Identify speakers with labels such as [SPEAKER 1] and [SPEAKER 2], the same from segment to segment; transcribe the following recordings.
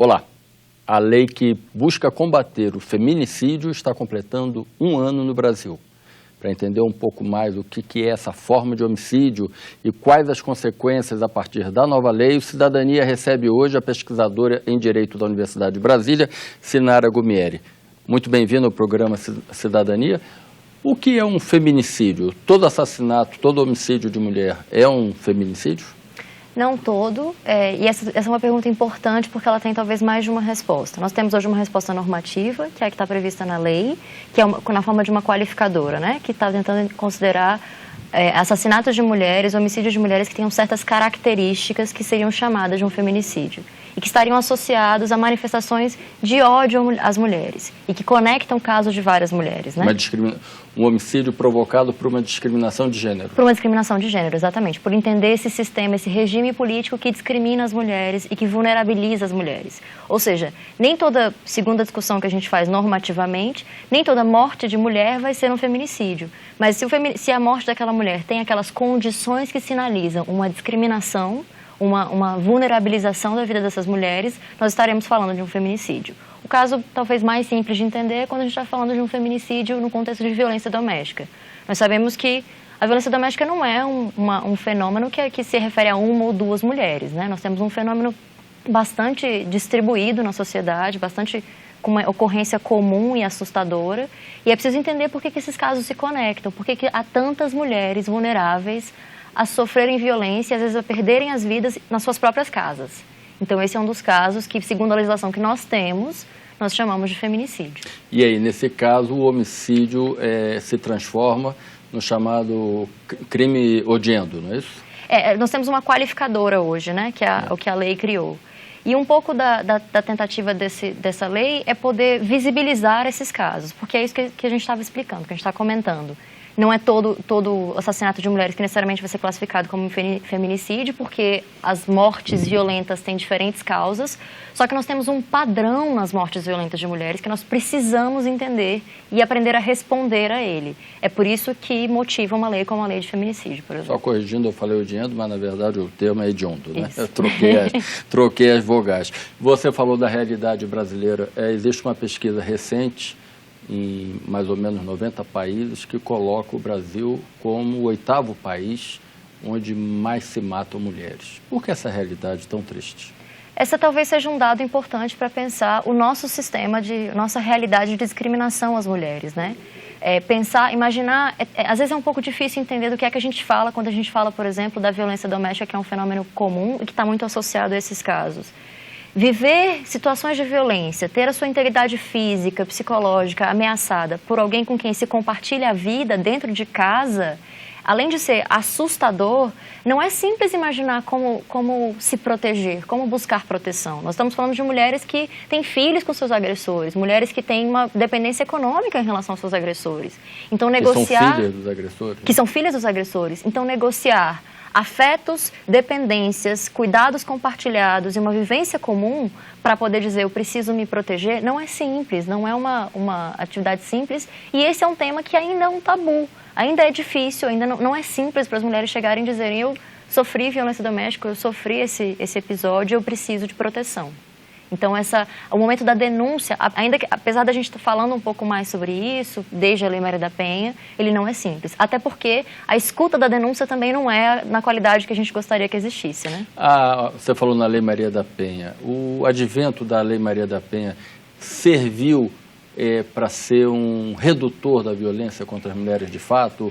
[SPEAKER 1] Olá, a lei que busca combater o feminicídio está completando 1 ano no Brasil. Para entender um pouco mais o que é essa forma de homicídio e quais as consequências a partir da nova lei, o Cidadania recebe hoje a pesquisadora em Direito da Universidade de Brasília, Sinara Gumieri. Muito bem-vindo ao programa Cidadania. O que é um feminicídio? Todo assassinato, todo homicídio de mulher é um feminicídio?
[SPEAKER 2] Não todo, e essa é uma pergunta importante porque ela tem talvez mais de uma resposta. Nós temos hoje uma resposta normativa, que é a que está prevista na lei, que é na forma de uma qualificadora, né, que está tentando considerar assassinatos de mulheres, homicídios de mulheres que tenham certas características que seriam chamadas de um feminicídio e que estariam associados a manifestações de ódio às mulheres e que conectam casos de várias mulheres, né?
[SPEAKER 1] Um homicídio provocado por uma discriminação de gênero.
[SPEAKER 2] Por uma discriminação de gênero, exatamente. Por entender esse sistema, esse regime político que discrimina as mulheres e que vulnerabiliza as mulheres. Ou seja, nem toda, segundo a discussão que a gente faz normativamente, nem toda morte de mulher vai ser um feminicídio. Mas se a morte daquela mulher tem aquelas condições que sinalizam uma discriminação, uma vulnerabilização da vida dessas mulheres, nós estaremos falando de um feminicídio. O caso talvez mais simples de entender é quando a gente está falando de um feminicídio no contexto de violência doméstica. Nós sabemos que a violência doméstica não é um fenômeno que se refere a uma ou duas mulheres, né? Nós temos um fenômeno bastante distribuído na sociedade, bastante com uma ocorrência comum e assustadora, e é preciso entender por que esses casos se conectam, por que há tantas mulheres vulneráveis a sofrerem violência e às vezes a perderem as vidas nas suas próprias casas. Então esse é um dos casos que, segundo a legislação que nós temos, nós chamamos de feminicídio.
[SPEAKER 1] E aí, nesse caso, o homicídio se transforma no chamado crime odiando, não é isso?
[SPEAKER 2] Nós temos uma qualificadora hoje, né, que é o que a lei criou. E um pouco da tentativa dessa lei é poder visibilizar esses casos, porque é isso que a gente estava explicando, que a gente está comentando. Não é todo assassinato de mulheres que necessariamente vai ser classificado como feminicídio, porque as mortes violentas têm diferentes causas, só que nós temos um padrão nas mortes violentas de mulheres que nós precisamos entender e aprender a responder a ele. É por isso que motiva uma lei como a lei de feminicídio, por exemplo.
[SPEAKER 1] Só corrigindo, eu falei odiando, mas na verdade o termo é hediondo, né? Eu troquei as vogais. Você falou da realidade brasileira. Existe uma pesquisa recente em mais ou menos 90 países, que coloca o Brasil como o 8º país onde mais se matam mulheres. Por que essa realidade tão triste?
[SPEAKER 2] Essa talvez seja um dado importante para pensar o nosso sistema, nossa realidade de discriminação às mulheres, né? Imaginar, às vezes é um pouco difícil entender do que é que a gente fala quando a gente fala, por exemplo, da violência doméstica, que é um fenômeno comum e que está muito associado a esses casos. Viver situações de violência, ter a sua integridade física, psicológica ameaçada por alguém com quem se compartilha a vida dentro de casa, além de ser assustador, não é simples imaginar como se proteger, como buscar proteção. Nós estamos falando de mulheres que têm filhos com seus agressores, mulheres que têm uma dependência econômica em relação aos seus agressores. Então, negociar...
[SPEAKER 1] Que são filhas dos agressores.
[SPEAKER 2] Que são filhas dos agressores. Então, negociar afetos, dependências, cuidados compartilhados e uma vivência comum para poder dizer eu preciso me proteger, não é simples, não é uma atividade simples, e esse é um tema que ainda é um tabu, ainda é difícil, ainda não é simples para as mulheres chegarem e dizerem eu sofri violência doméstica, eu sofri esse episódio, eu preciso de proteção. Então, o momento da denúncia, ainda que, apesar da gente estar falando um pouco mais sobre isso, desde a Lei Maria da Penha, ele não é simples. Até porque a escuta da denúncia também não é na qualidade que a gente gostaria que existisse, né?
[SPEAKER 1] Você falou na Lei Maria da Penha. O advento da Lei Maria da Penha serviu para ser um redutor da violência contra as mulheres de fato?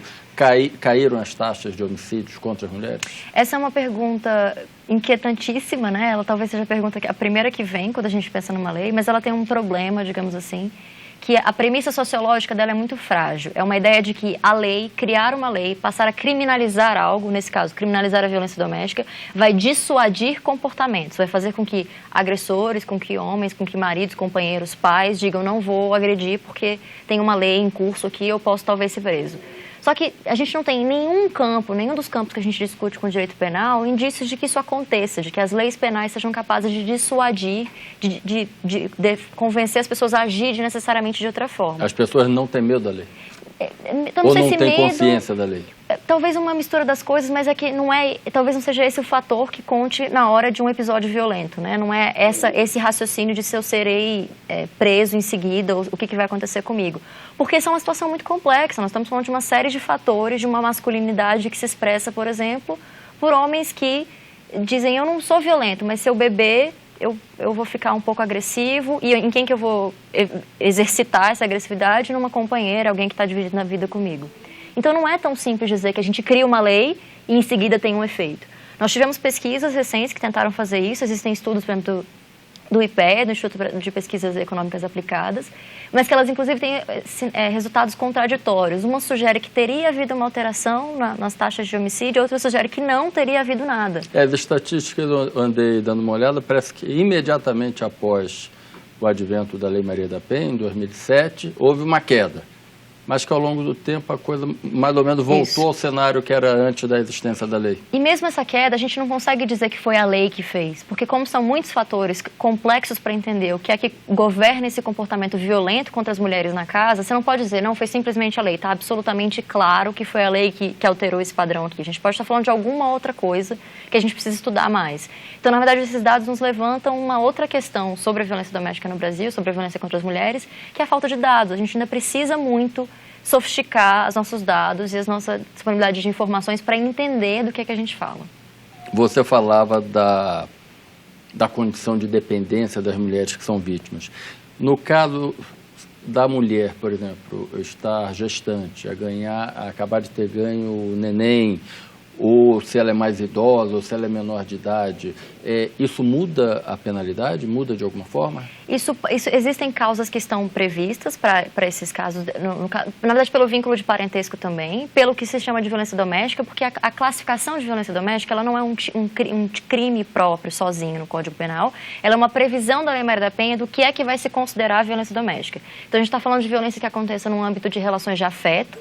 [SPEAKER 1] Caíram as taxas de homicídios contra as mulheres?
[SPEAKER 2] Essa é uma pergunta inquietantíssima, né? Ela talvez seja a primeira que vem quando a gente pensa numa lei, mas ela tem um problema, digamos assim, que a premissa sociológica dela é muito frágil. É uma ideia de que a lei, criar uma lei, passar a criminalizar algo, nesse caso, criminalizar a violência doméstica, vai dissuadir comportamentos, vai fazer com que agressores, com que homens, com que maridos, companheiros, pais digam não vou agredir porque tem uma lei em curso aqui, eu posso talvez ser preso. Só que a gente não tem em nenhum dos campos que a gente discute com o direito penal, indícios de que isso aconteça, de que as leis penais sejam capazes de dissuadir, de convencer as pessoas a agir necessariamente de outra forma.
[SPEAKER 1] As pessoas não têm medo da lei? Ou não tem consciência da lei?
[SPEAKER 2] Talvez uma mistura das coisas, mas é que talvez não seja esse o fator que conte na hora de um episódio violento, né? Não é esse raciocínio de se eu serei preso em seguida, ou o que vai acontecer comigo. Porque isso é uma situação muito complexa, nós estamos falando de uma série de fatores, de uma masculinidade que se expressa, por exemplo, por homens que dizem, eu não sou violento, mas se eu beber, eu vou ficar um pouco agressivo, e em quem que eu vou exercitar essa agressividade? Numa companheira, alguém que está dividindo a vida comigo. Então, não é tão simples dizer que a gente cria uma lei e, em seguida, tem um efeito. Nós tivemos pesquisas recentes que tentaram fazer isso, existem estudos, por exemplo, do IPE, do Instituto de Pesquisas Econômicas Aplicadas, mas que elas, inclusive, têm resultados contraditórios. Uma sugere que teria havido uma alteração nas taxas de homicídio, a outra sugere que não teria havido nada.
[SPEAKER 1] As estatísticas eu andei dando uma olhada, parece que imediatamente após o advento da Lei Maria da Penha, em 2007, houve uma queda. Mas que ao longo do tempo a coisa mais ou menos voltou ao cenário que era antes da existência da lei.
[SPEAKER 2] E mesmo essa queda, a gente não consegue dizer que foi a lei que fez, porque como são muitos fatores complexos para entender o que é que governa esse comportamento violento contra as mulheres na casa, você não pode dizer, não, foi simplesmente a lei, está absolutamente claro que foi a lei que alterou esse padrão aqui. A gente pode estar falando de alguma outra coisa que a gente precisa estudar mais. Então, na verdade, esses dados nos levantam uma outra questão sobre a violência doméstica no Brasil, sobre a violência contra as mulheres, que é a falta de dados. A gente ainda precisa muito sofisticar os nossos dados e a nossa disponibilidade de informações para entender do que é que a gente fala.
[SPEAKER 1] Você falava da condição de dependência das mulheres que são vítimas. No caso da mulher, por exemplo, estar gestante, acabar de ter ganho o neném, ou se ela é mais idosa, ou se ela é menor de idade, isso muda a penalidade? Muda de alguma forma?
[SPEAKER 2] Existem causas que estão previstas para esses casos, na verdade pelo vínculo de parentesco também, pelo que se chama de violência doméstica, porque a classificação de violência doméstica ela não é um crime próprio, sozinho no Código Penal, ela é uma previsão da Lei Maria da Penha do que é que vai se considerar violência doméstica. Então a gente está falando de violência que aconteça no âmbito de relações de afeto,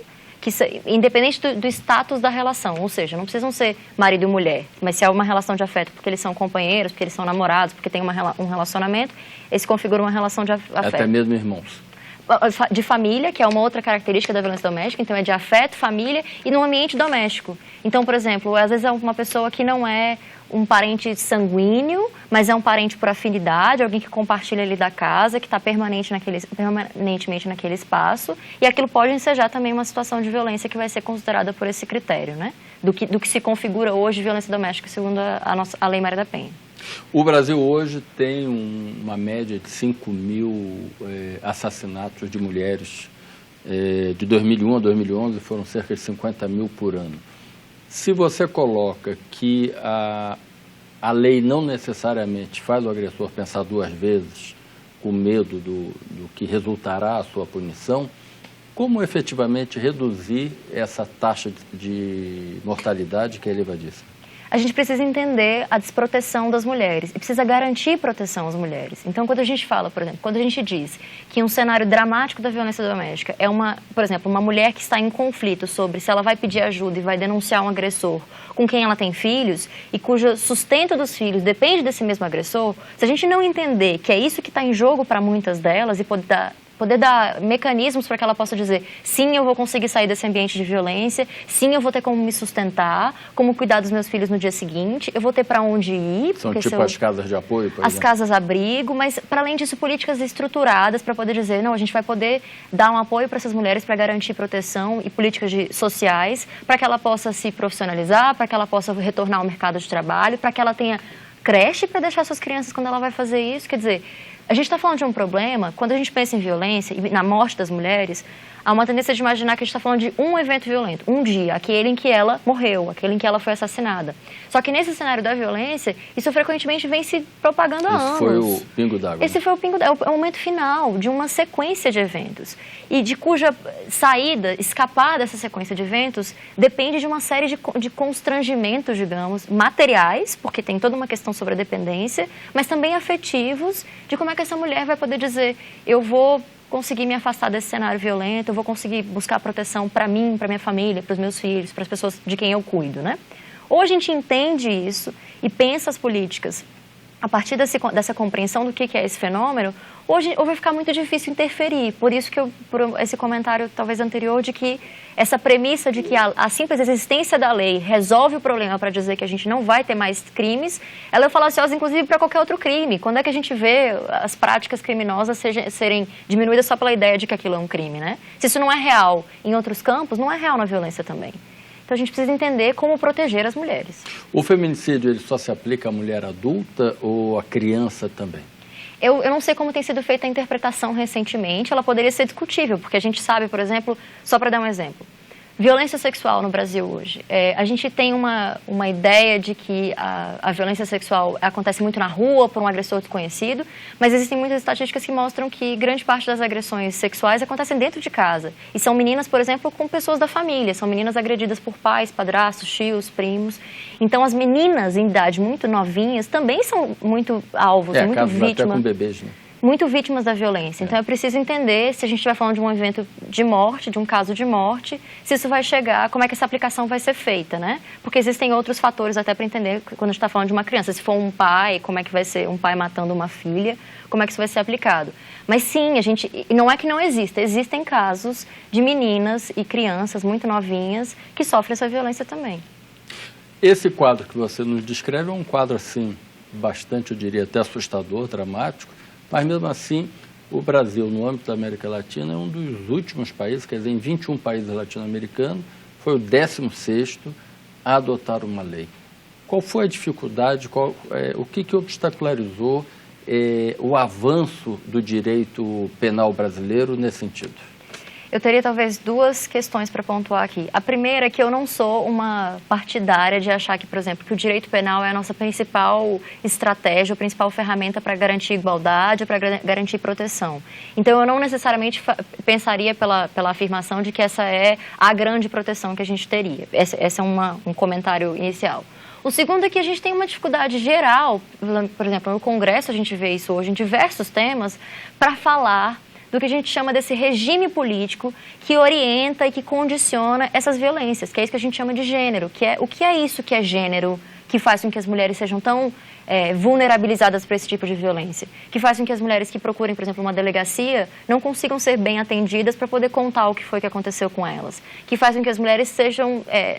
[SPEAKER 2] independente do status da relação, ou seja, não precisam ser marido e mulher, mas se é uma relação de afeto porque eles são companheiros, porque eles são namorados, porque tem um relacionamento, esse configura uma relação de afeto.
[SPEAKER 1] Até mesmo irmãos.
[SPEAKER 2] De família, que é uma outra característica da violência doméstica, então é de afeto, família e no ambiente doméstico. Então, por exemplo, às vezes é uma pessoa que não é um parente sanguíneo, mas é um parente por afinidade, alguém que compartilha ali da casa, que está permanentemente naquele espaço, e aquilo pode ensejar também uma situação de violência que vai ser considerada por esse critério, né? Do que se configura hoje violência doméstica segundo a Lei Maria da Penha.
[SPEAKER 1] O Brasil hoje tem uma média de 5.000 assassinatos de mulheres. De 2001 a 2011 foram cerca de 50.000 por ano. Se você coloca que a lei não necessariamente faz o agressor pensar duas vezes com medo do que resultará a sua punição, como efetivamente reduzir essa taxa de mortalidade que é elevadíssima?
[SPEAKER 2] A gente precisa entender a desproteção das mulheres e precisa garantir proteção às mulheres. Então, quando a gente fala, por exemplo, quando a gente diz que um cenário dramático da violência doméstica é por exemplo, uma mulher que está em conflito sobre se ela vai pedir ajuda e vai denunciar um agressor com quem ela tem filhos e cujo sustento dos filhos depende desse mesmo agressor, se a gente não entender que é isso que está em jogo para muitas delas e poder dar mecanismos para que ela possa dizer, sim, eu vou conseguir sair desse ambiente de violência, sim, eu vou ter como me sustentar, como cuidar dos meus filhos no dia seguinte, eu vou ter para onde ir.
[SPEAKER 1] São tipo as casas de apoio, por exemplo?
[SPEAKER 2] As casas-abrigo, mas para além disso, políticas estruturadas para poder dizer, não, a gente vai poder dar um apoio para essas mulheres para garantir proteção e políticas sociais, para que ela possa se profissionalizar, para que ela possa retornar ao mercado de trabalho, para que ela tenha creche para deixar suas crianças quando ela vai fazer isso, quer dizer... A gente está falando de um problema, quando a gente pensa em violência e na morte das mulheres, há uma tendência de imaginar que a gente está falando de um evento violento, um dia, aquele em que ela morreu, aquele em que ela foi assassinada. Só que nesse cenário da violência, isso frequentemente vem se propagando há anos.
[SPEAKER 1] Esse foi o pingo d'água.
[SPEAKER 2] Esse foi o pingo d'água, é o momento final de uma sequência de eventos. E de cuja saída, escapar dessa sequência de eventos, depende de uma série de constrangimentos, digamos, materiais, porque tem toda uma questão sobre a dependência, mas também afetivos, de como é que essa mulher vai poder dizer, eu vou conseguir me afastar desse cenário violento, eu vou conseguir buscar proteção para mim, para minha família, para os meus filhos, para as pessoas de quem eu cuido, né? Ou a gente entende isso e pensa as políticas a partir dessa compreensão do que é esse fenômeno, ou vai ficar muito difícil interferir. Por isso que por esse comentário talvez anterior de que essa premissa de que a simples existência da lei resolve o problema para dizer que a gente não vai ter mais crimes, ela é falaciosa inclusive para qualquer outro crime. Quando é que a gente vê as práticas criminosas serem diminuídas só pela ideia de que aquilo é um crime, né? Se isso não é real em outros campos, não é real na violência também. Então a gente precisa entender como proteger as mulheres.
[SPEAKER 1] O feminicídio ele só se aplica à mulher adulta ou à criança também?
[SPEAKER 2] Eu não sei como tem sido feita a interpretação recentemente, ela poderia ser discutível, porque a gente sabe, por exemplo, só para dar um exemplo, violência sexual no Brasil hoje. A gente tem uma ideia de que a violência sexual acontece muito na rua por um agressor desconhecido, mas existem muitas estatísticas que mostram que grande parte das agressões sexuais acontecem dentro de casa. E são meninas, por exemplo, com pessoas da família, são meninas agredidas por pais, padrastos, tios, primos. Então as meninas em idade muito novinhas também são muito alvos, muito vítimas.
[SPEAKER 1] Até com bebês, né?
[SPEAKER 2] Muito vítimas da violência. Então é preciso entender, se a gente estiver falando de um evento de morte, de um caso de morte, se isso vai chegar, como é que essa aplicação vai ser feita, né? Porque existem outros fatores até para entender quando a gente está falando de uma criança. Se for um pai, como é que vai ser um pai matando uma filha, como é que isso vai ser aplicado. Mas sim, não é que não exista, existem casos de meninas e crianças muito novinhas que sofrem essa violência também.
[SPEAKER 1] Esse quadro que você nos descreve é um quadro, assim, bastante, eu diria, até assustador, dramático, mas mesmo assim, o Brasil, no âmbito da América Latina, é um dos últimos países, quer dizer, em 21 países latino-americanos, foi o 16º a adotar uma lei. Qual foi a dificuldade, o que obstacularizou o avanço do direito penal brasileiro nesse sentido?
[SPEAKER 2] Eu teria talvez duas questões para pontuar aqui. A primeira é que eu não sou uma partidária de achar que, por exemplo, que o direito penal é a nossa principal estratégia, a principal ferramenta para garantir igualdade, para garantir proteção. Então, eu não necessariamente pensaria pela afirmação de que essa é a grande proteção que a gente teria. Esse é um comentário inicial. O segundo é que a gente tem uma dificuldade geral, por exemplo, no Congresso a gente vê isso hoje em diversos temas, para falar do que a gente chama desse regime político que orienta e que condiciona essas violências, que é isso que a gente chama de gênero, o que é isso que é gênero, que faz com que as mulheres sejam tão vulnerabilizadas para esse tipo de violência, que faz com que as mulheres que procurem, por exemplo, uma delegacia, não consigam ser bem atendidas para poder contar o que foi que aconteceu com elas, que faz com que as mulheres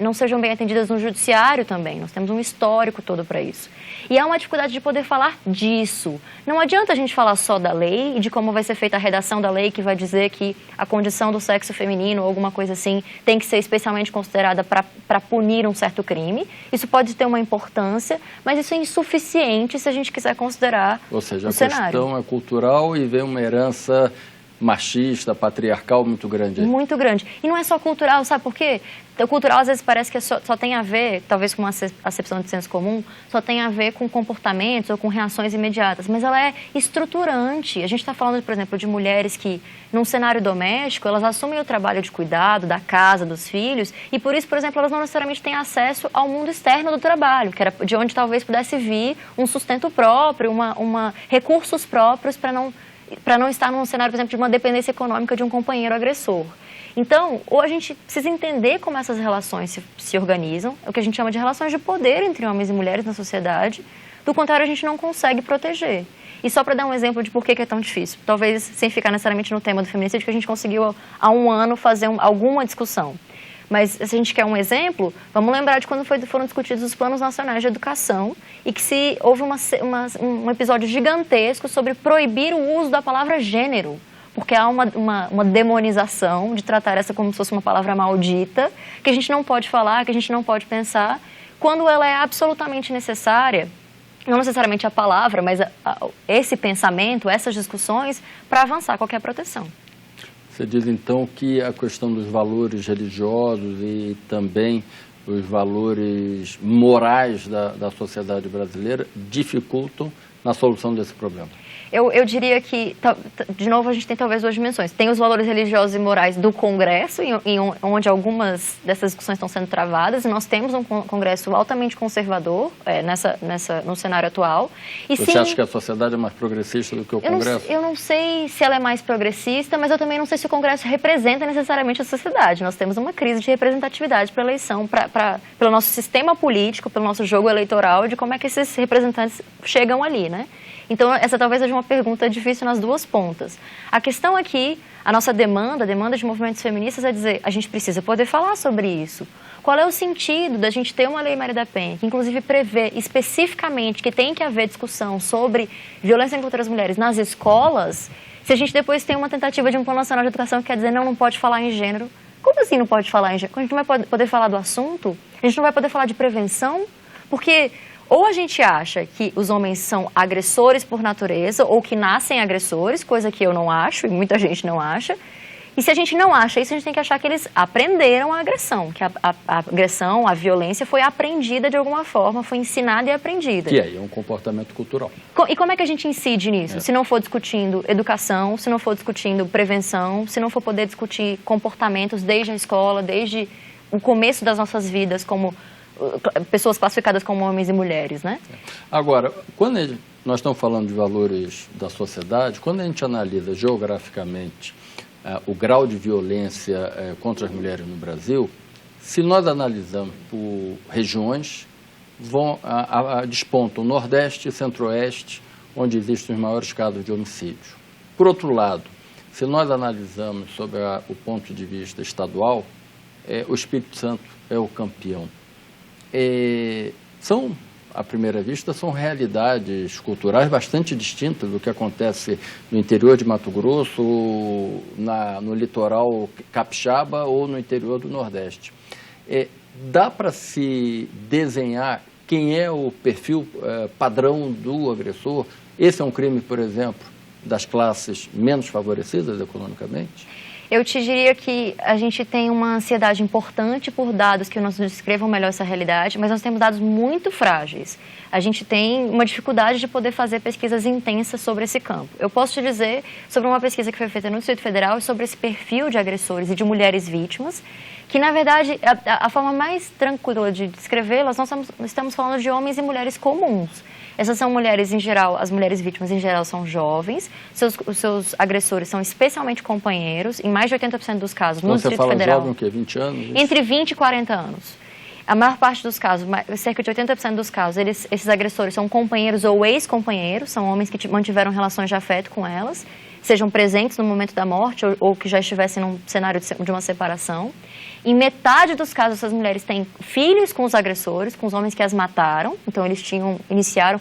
[SPEAKER 2] não sejam bem atendidas no judiciário também, nós temos um histórico todo para isso. E há uma dificuldade de poder falar disso. Não adianta a gente falar só da lei e de como vai ser feita a redação da lei que vai dizer que a condição do sexo feminino ou alguma coisa assim tem que ser especialmente considerada para punir um certo crime. Isso pode ter uma importância, mas isso é insuficiente se a gente quiser considerar o cenário.
[SPEAKER 1] Ou seja, a questão é cultural e vem uma herança machista, patriarcal muito grande.
[SPEAKER 2] Muito grande. E não é só cultural, sabe por quê? O cultural, às vezes, parece que só tem a ver, talvez com uma acepção de senso comum, só tem a ver com comportamentos ou com reações imediatas, mas ela é estruturante. A gente está falando, por exemplo, de mulheres que, num cenário doméstico, elas assumem o trabalho de cuidado da casa, dos filhos, e por isso, por exemplo, elas não necessariamente têm acesso ao mundo externo do trabalho, que era de onde talvez pudesse vir um sustento próprio, recursos próprios para não estar num cenário, por exemplo, de uma dependência econômica de um companheiro agressor. Então, ou a gente precisa entender como essas relações se organizam, é o que a gente chama de relações de poder entre homens e mulheres na sociedade, do contrário a gente não consegue proteger. E só para dar um exemplo de por que é tão difícil, talvez sem ficar necessariamente no tema do feminicídio, que a gente conseguiu há um ano fazer alguma discussão. Mas se a gente quer um exemplo, vamos lembrar de quando foram discutidos os planos nacionais de educação e que houve um episódio gigantesco sobre proibir o uso da palavra gênero, porque há uma demonização de tratar essa como se fosse uma palavra maldita, que a gente não pode falar, que a gente não pode pensar, quando ela é absolutamente necessária, não necessariamente a palavra, mas esse pensamento, essas discussões, para avançar qualquer proteção.
[SPEAKER 1] Você diz, então, que a questão dos valores religiosos e também os valores morais da sociedade brasileira dificultam na solução desse problema?
[SPEAKER 2] Eu diria que, de novo, a gente tem talvez duas dimensões. Tem os valores religiosos e morais do Congresso, onde algumas dessas discussões estão sendo travadas, e nós temos um Congresso altamente conservador no cenário atual. E
[SPEAKER 1] Você acha que a sociedade é mais progressista do que o Congresso?
[SPEAKER 2] Eu não sei se ela é mais progressista, mas eu também não sei se o Congresso representa necessariamente a sociedade. Nós temos uma crise de representatividade para a eleição, pelo nosso sistema político, pelo nosso jogo eleitoral, de como é que esses representantes chegam ali, né? Então, essa talvez seja uma pergunta difícil nas duas pontas. A questão aqui, a nossa demanda, a demanda de movimentos feministas é dizer, a gente precisa poder falar sobre isso. Qual é o sentido da gente ter uma Lei Maria da Penha, que inclusive prevê especificamente que tem que haver discussão sobre violência contra as mulheres nas escolas, se a gente depois tem uma tentativa de um Plano Nacional de Educação que quer dizer não pode falar em gênero? Como assim não pode falar em gênero? A gente não vai poder falar do assunto? A gente não vai poder falar de prevenção? Porque ou a gente acha que os homens são agressores por natureza ou que nascem agressores, coisa que eu não acho e muita gente não acha. E se a gente não acha isso, a gente tem que achar que eles aprenderam a agressão, que a agressão, a violência foi aprendida de alguma forma, foi ensinada e aprendida.
[SPEAKER 1] Que aí é um comportamento cultural.
[SPEAKER 2] E como é que a gente incide nisso? Se não for discutindo educação, se não for discutindo prevenção, se não for poder discutir comportamentos desde a escola, desde o começo das nossas vidas, como pessoas classificadas como homens e mulheres, né?
[SPEAKER 1] Agora, quando nós estamos falando de valores da sociedade, quando a gente analisa geograficamente o grau de violência contra as mulheres no Brasil, se nós analisamos por regiões, despontam o Nordeste e Centro-Oeste, onde existem os maiores casos de homicídio. Por outro lado, se nós analisamos sobre o ponto de vista estadual, o Espírito Santo é o campeão. À primeira vista, são realidades culturais bastante distintas do que acontece no interior de Mato Grosso, no litoral capixaba ou no interior do Nordeste. Dá para se desenhar quem é o perfil padrão do agressor? Esse é um crime, por exemplo, das classes menos favorecidas economicamente?
[SPEAKER 2] Eu te diria que a gente tem uma ansiedade importante por dados que nos descrevam melhor essa realidade, mas nós temos dados muito frágeis. A gente tem uma dificuldade de poder fazer pesquisas intensas sobre esse campo. Eu posso te dizer sobre uma pesquisa que foi feita no Distrito Federal sobre esse perfil de agressores e de mulheres vítimas, que, na verdade, a forma mais tranquila de descrevê-las, nós estamos falando de homens e mulheres comuns. Essas são mulheres, em geral, as mulheres vítimas, em geral, são jovens, os seus agressores são especialmente companheiros, em mais de 80% dos casos, no Distrito Federal. Você fala
[SPEAKER 1] jovem, o quê? 20 anos? Isso?
[SPEAKER 2] Entre 20 e 40 anos. A maior parte dos casos, cerca de 80% dos casos, esses agressores são companheiros ou ex-companheiros, são homens que mantiveram relações de afeto com elas, sejam presentes no momento da morte ou que já estivessem num cenário de uma separação. Em metade dos casos, essas mulheres têm filhos com os agressores, com os homens que as mataram. Então, eles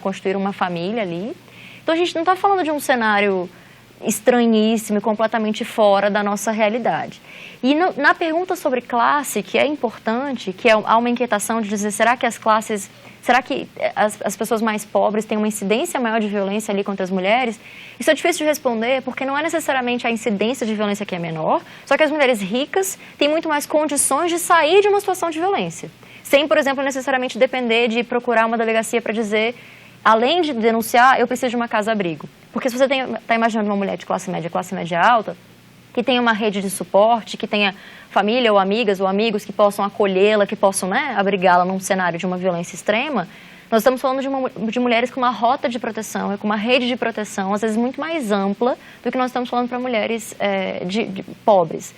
[SPEAKER 2] construíram uma família ali. Então, a gente não está falando de um cenário estranhíssimo e completamente fora da nossa realidade. E na pergunta sobre classe, que é importante, que há uma inquietação de dizer, será que as pessoas mais pobres têm uma incidência maior de violência ali contra as mulheres? Isso é difícil de responder, porque não é necessariamente a incidência de violência que é menor, só que as mulheres ricas têm muito mais condições de sair de uma situação de violência, sem, por exemplo, necessariamente depender de procurar uma delegacia para dizer, além de denunciar, eu preciso de uma casa-abrigo. Porque se você está imaginando uma mulher de classe média alta, que tenha uma rede de suporte, que tenha família ou amigas ou amigos que possam acolhê-la, que possam, né, abrigá-la num cenário de uma violência extrema, nós estamos falando de mulheres com uma rota de proteção e com uma rede de proteção, às vezes muito mais ampla do que nós estamos falando para mulheres pobres.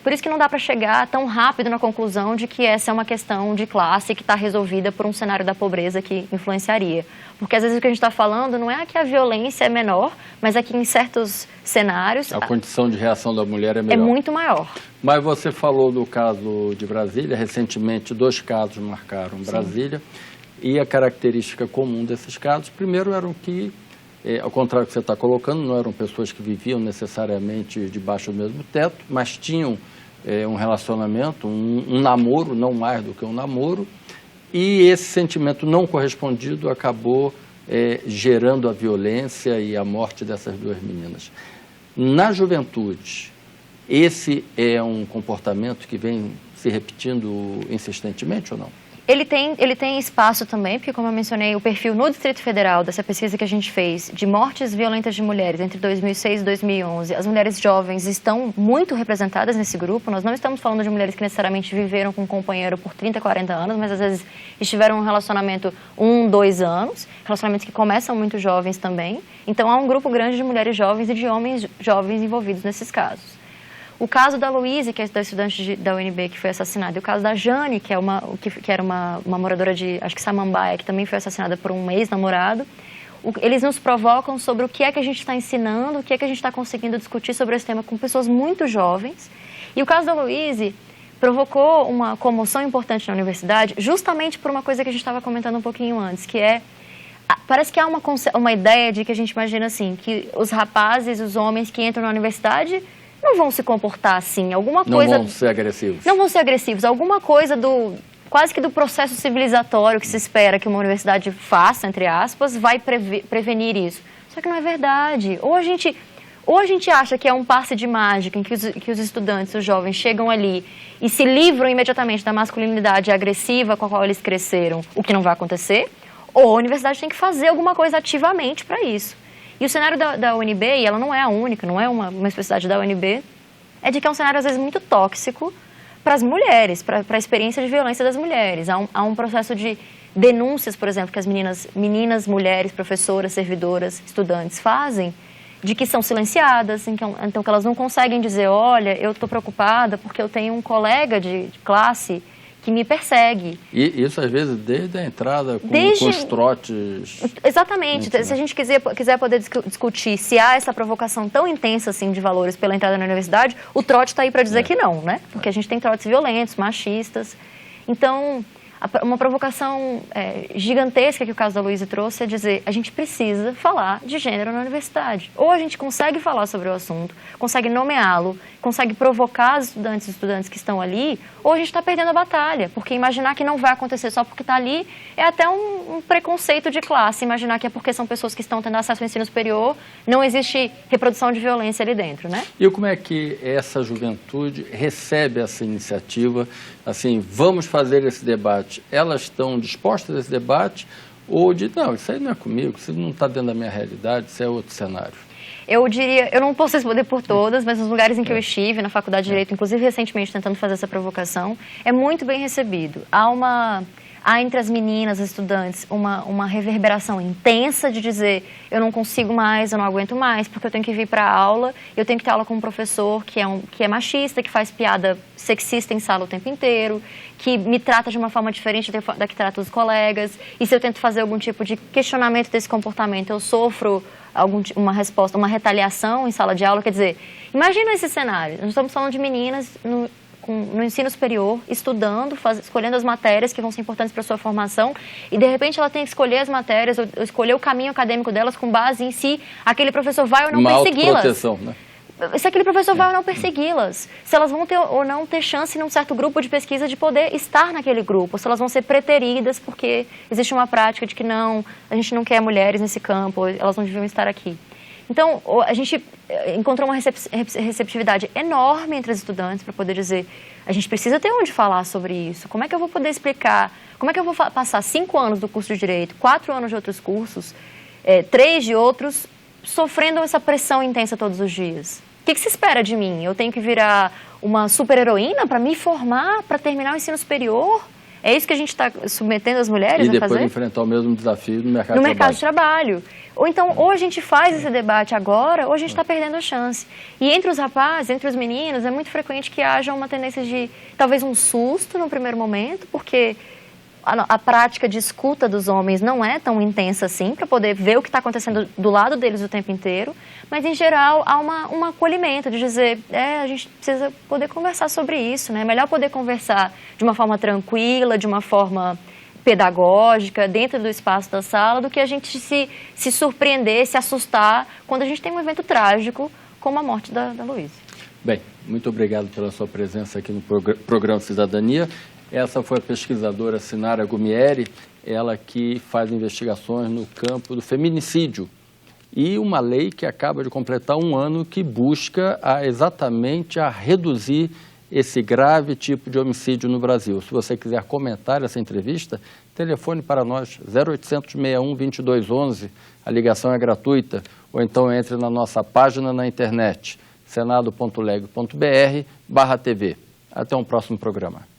[SPEAKER 2] Por isso que não dá para chegar tão rápido na conclusão de que essa é uma questão de classe que está resolvida por um cenário da pobreza que influenciaria. Porque às vezes o que a gente está falando não é que a violência é menor, mas é que em certos cenários...
[SPEAKER 1] A condição de reação da mulher é melhor.
[SPEAKER 2] É muito maior.
[SPEAKER 1] Mas você falou do caso de Brasília, recentemente 2 casos marcaram Brasília. Sim. E a característica comum desses casos, primeiro, eram que, ao contrário do que você está colocando, não eram pessoas que viviam necessariamente debaixo do mesmo teto, mas tinham um relacionamento, um namoro, não mais do que um namoro, e esse sentimento não correspondido acabou gerando a violência e a morte dessas 2 meninas. Na juventude, esse é um comportamento que vem se repetindo insistentemente ou não?
[SPEAKER 2] Ele tem espaço também, porque, como eu mencionei, o perfil no Distrito Federal, dessa pesquisa que a gente fez, de mortes violentas de mulheres entre 2006 e 2011, as mulheres jovens estão muito representadas nesse grupo. Nós não estamos falando de mulheres que necessariamente viveram com um companheiro por 30, 40 anos, mas às vezes estiveram em um relacionamento 1, 2 anos, relacionamentos que começam muito jovens também. Então, há um grupo grande de mulheres jovens e de homens jovens envolvidos nesses casos. O caso da Luíse, que é da estudante da UNB que foi assassinada, e o caso da Jane, que era uma moradora de, acho que Samambaia, que também foi assassinada por um ex-namorado. eles nos provocam sobre o que é que a gente está ensinando, o que é que a gente está conseguindo discutir sobre esse tema com pessoas muito jovens. E o caso da Louise provocou uma comoção importante na universidade, justamente por uma coisa que a gente estava comentando um pouquinho antes, que é, parece que há uma ideia de que a gente imagina assim, que os rapazes, os homens que entram na universidade não vão se comportar assim, alguma coisa...
[SPEAKER 1] Não vão ser agressivos.
[SPEAKER 2] Não vão ser agressivos, alguma coisa quase que do processo civilizatório que se espera que uma universidade faça, entre aspas, vai prevenir isso. Só que não é verdade. Ou a gente acha que é um passe de mágica em que os estudantes, os jovens, chegam ali e se livram imediatamente da masculinidade agressiva com a qual eles cresceram, o que não vai acontecer, ou a universidade tem que fazer alguma coisa ativamente para isso. E o cenário da UNB, e ela não é a única, não é uma especialidade da UNB, é de que é um cenário às vezes muito tóxico para as mulheres, para a experiência de violência das mulheres. Há um processo de denúncias, por exemplo, que as meninas, mulheres, professoras, servidoras, estudantes fazem, de que são silenciadas, então que elas não conseguem dizer, olha, eu estou preocupada porque eu tenho um colega de classe que me persegue.
[SPEAKER 1] E isso, às vezes, desde a entrada, com os trotes...
[SPEAKER 2] Exatamente. Se a gente quiser poder discutir se há essa provocação tão intensa assim, de valores pela entrada na universidade, o trote está aí para dizer que não, né? Porque a gente tem trotes violentos, machistas. Então, uma provocação gigantesca que o caso da Louise trouxe é dizer, a gente precisa falar de gênero na universidade. Ou a gente consegue falar sobre o assunto, consegue nomeá-lo, consegue provocar os estudantes que estão ali, ou a gente está perdendo a batalha, porque imaginar que não vai acontecer só porque está ali é até um preconceito de classe, imaginar que é porque são pessoas que estão tendo acesso ao ensino superior, não existe reprodução de violência ali dentro, né?
[SPEAKER 1] E como é que essa juventude recebe essa iniciativa, assim, vamos fazer esse debate? Elas estão dispostas a esse debate ou não, isso aí não é comigo, isso não está dentro da minha realidade, isso é outro cenário?
[SPEAKER 2] Eu diria, eu não posso responder por todas, mas nos lugares em que eu estive, na Faculdade de Direito, inclusive recentemente tentando fazer essa provocação, é muito bem recebido. Há entre as meninas, as estudantes, uma reverberação intensa de dizer eu não consigo mais, eu não aguento mais, porque eu tenho que vir para a aula, eu tenho que ter aula com um professor que é machista, que faz piada sexista em sala o tempo inteiro, que me trata de uma forma diferente da que trata os colegas, e se eu tento fazer algum tipo de questionamento desse comportamento, eu sofro uma resposta, uma retaliação em sala de aula. Quer dizer, imagina esse cenário, nós estamos falando de meninas no ensino superior, estudando, escolhendo as matérias que vão ser importantes para a sua formação, e de repente ela tem que escolher as matérias, ou escolher o caminho acadêmico delas com base em se aquele professor vai ou não persegui-las.
[SPEAKER 1] Autoproteção, né?
[SPEAKER 2] Se aquele professor vai ou não persegui-las, se elas vão ter ou não ter chance num certo grupo de pesquisa de poder estar naquele grupo, se elas vão ser preteridas porque existe uma prática de que não, a gente não quer mulheres nesse campo, elas não deviam estar aqui. Então, a gente encontrou uma receptividade enorme entre as estudantes para poder dizer, a gente precisa ter onde falar sobre isso, como é que eu vou poder explicar, como é que eu vou passar 5 anos do curso de Direito, 4 anos de outros cursos, 3 de outros, sofrendo essa pressão intensa todos os dias. O que se espera de mim? Eu tenho que virar uma super-heroína para me formar, para terminar o ensino superior? É isso que a gente está submetendo as mulheres a fazer?
[SPEAKER 1] E depois enfrentar o mesmo desafio no mercado de trabalho.
[SPEAKER 2] No mercado de trabalho. Ou então, ou a gente faz esse debate agora, ou a gente está perdendo a chance. E entre os rapazes, entre os meninos, é muito frequente que haja uma tendência de, talvez, um susto no primeiro momento, porque a prática de escuta dos homens não é tão intensa assim, para poder ver o que está acontecendo do lado deles o tempo inteiro, mas, em geral, há um acolhimento de dizer, a gente precisa poder conversar sobre isso, né? É melhor poder conversar de uma forma tranquila, de uma forma pedagógica, dentro do espaço da sala, do que a gente se surpreender, se assustar, quando a gente tem um evento trágico, como a morte da Louise.
[SPEAKER 1] Bem, muito obrigado pela sua presença aqui no programa Cidadania. Essa foi a pesquisadora Sinara Gumieri, ela que faz investigações no campo do feminicídio. E uma lei que acaba de completar 1 ano que busca exatamente a reduzir esse grave tipo de homicídio no Brasil. Se você quiser comentar essa entrevista, telefone para nós, 0800 61 2211, a ligação é gratuita, ou então entre na nossa página na internet, senado.leg.br/TV. Até um próximo programa.